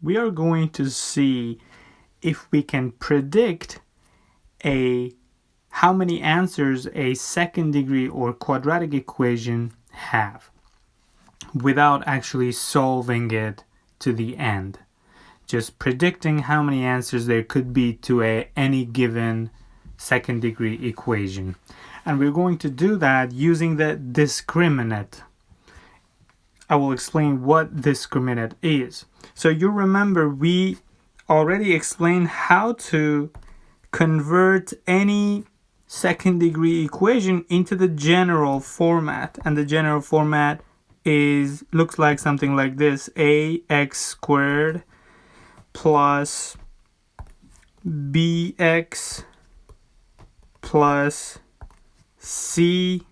we are going to see if we can predict how many answers a second degree or quadratic equation have without actually solving it to the end. Just predicting how many answers there could be to any given second degree equation. And we're going to do that using the discriminant. I will explain what discriminant is. So you remember we already explained how to convert any second degree equation into the general format. And the general format looks like something like this: ax squared plus bx plus c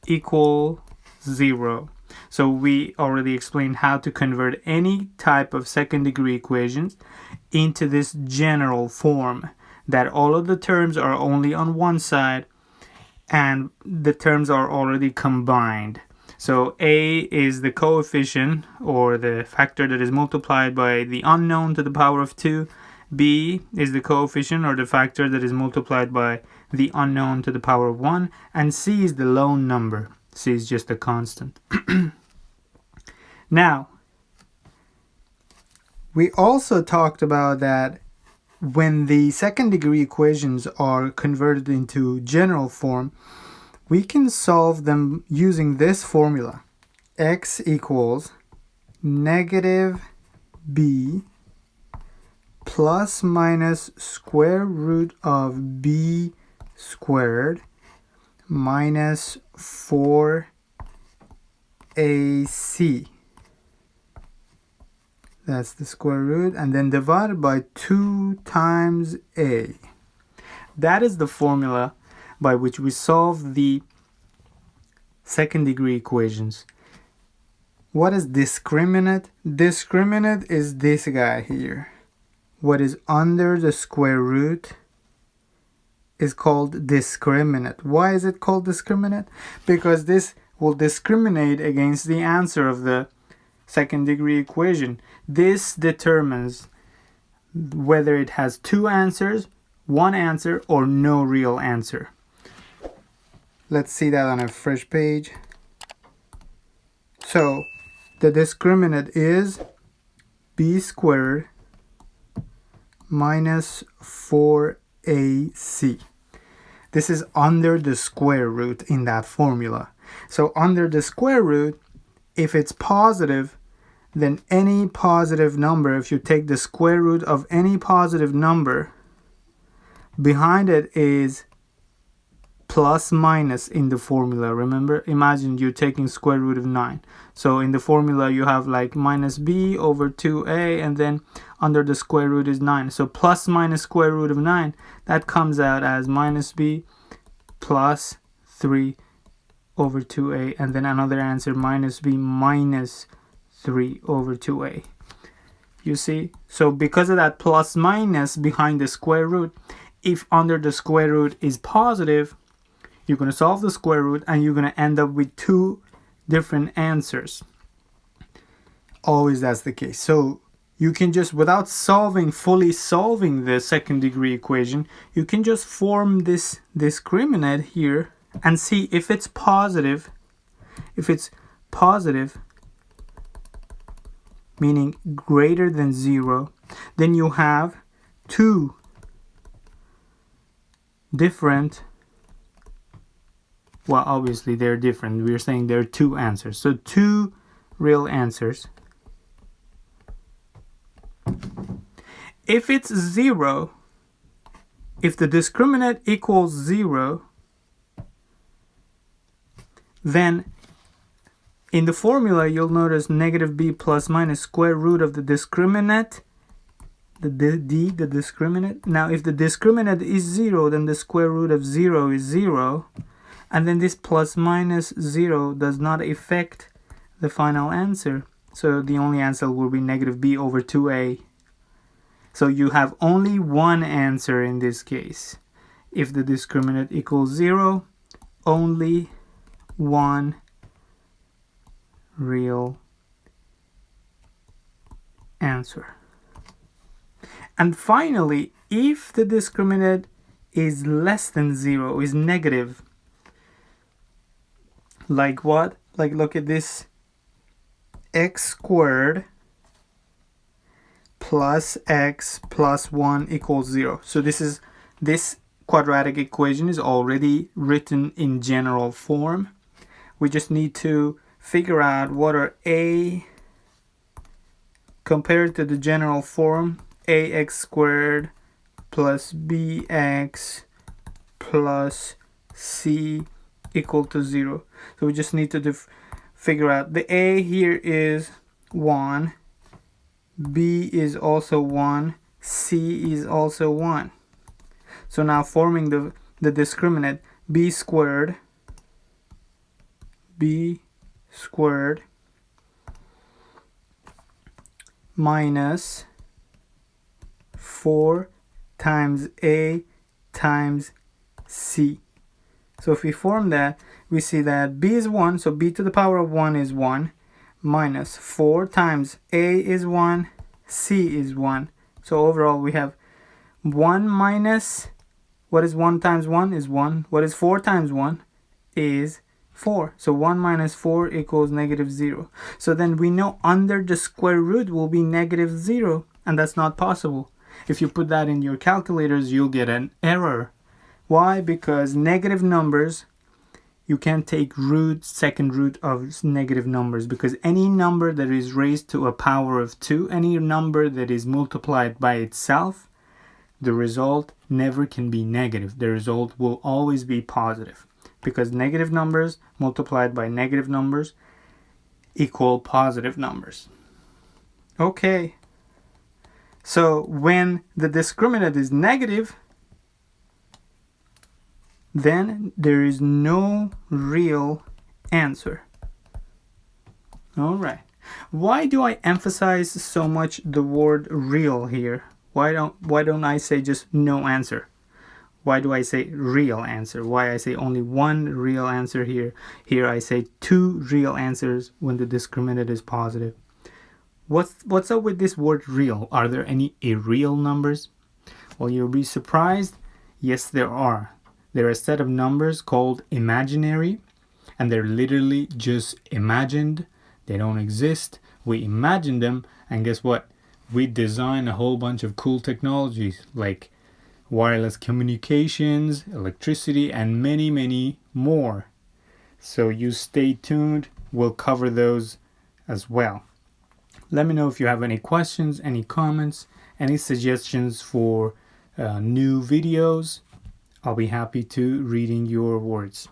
equal 0. So we already explained how to convert any type of second degree equations into this general form, that all of the terms are only on one side and the terms are already combined. So a is the coefficient or the factor that is multiplied by the unknown to the power of 2. B is the coefficient or the factor that is multiplied by the unknown to the power of 1. And C is the lone number. C is just a constant. Now, we also talked about that when the second degree equations are converted into general form, we can solve them using this formula. X equals negative b plus minus square root of b squared minus 4ac. That's the square root, and then divided by 2 times a. That is the formula by which we solve the second degree equations. What is discriminant? Discriminant is this guy here. What is under the square root is called discriminant. Why is it called discriminant? Because this will discriminate against the answer of the second degree equation. This determines whether it has 2 answers, 1 answer, or no real answer. Let's see that on a fresh page. So the discriminant is b squared minus 4ac. This is under the square root in that formula. So under the square root, if it's positive, then any positive number, if you take the square root of any positive number, behind it is plus minus in the formula. Remember, imagine you're taking square root of 9. So in the formula you have like minus b over 2a, and then under the square root is 9. So plus minus square root of 9, that comes out as minus b plus 3 over 2a, and then another answer minus b minus 3 over 2a. You see? So because of that plus minus behind the square root, if under the square root is positive, you're going to solve the square root and you're going to end up with 2 different answers. Always that's the case. So you can just, without fully solving the second degree equation, you can just form this discriminant here and see if it's positive. If it's positive, meaning greater than 0, then you have 2 different, well, obviously they're different. We're saying there are 2 answers. So 2 real answers. If it's 0, if the discriminant equals 0, then in the formula you'll notice negative b plus minus square root of the discriminant, the discriminant. Now if the discriminant is 0, then the square root of 0 is 0, and then this plus minus 0 does not affect the final answer. So the only answer will be negative b over 2a. So you have only one answer in this case. If the discriminant equals 0, only one real answer. And finally, if the discriminant is less than 0, is negative, like what? Like look at this, x squared plus x plus 1 equals 0. So this quadratic equation is already written in general form. We just need to figure out what are a compared to the general form, ax squared plus bx plus c equal to 0. So we just need to figure out the a here is 1, b is also 1, c is also 1. So now forming the discriminant, b squared minus 4 times a times c. So if we form that, we see that b is 1, so b to the power of 1 is 1, minus 4 times a is 1, c is 1. So overall we have 1 minus, what is 1 times 1 is 1. What is 4 times 1 is 4. So 1 minus 4 equals negative 0. So then we know under the square root will be negative 0, and that's not possible. If you put that in your calculators, you'll get an error. Why? Because negative numbers, you can't take second root of negative numbers, because any number that is raised to a power of 2, any number that is multiplied by itself, the result never can be negative. The result will always be positive, because negative numbers multiplied by negative numbers equal positive numbers. Okay, so when the discriminant is negative, then there is no real answer. All right. Why do I emphasize so much the word real here? Why don't I say just no answer? Why do I say real answer? Why I say only one real answer here? Here I say 2 real answers when the discriminant is positive. What's up with this word real? Are there any irreal numbers? Well, you'll be surprised. Yes, there are. There are a set of numbers called imaginary, and they're literally just imagined. They don't exist. We imagine them, and guess what? We design a whole bunch of cool technologies like wireless communications, electricity, and many, many more. So you stay tuned. We'll cover those as well. Let me know if you have any questions, any comments, any suggestions for new videos. I'll be happy to reading your words.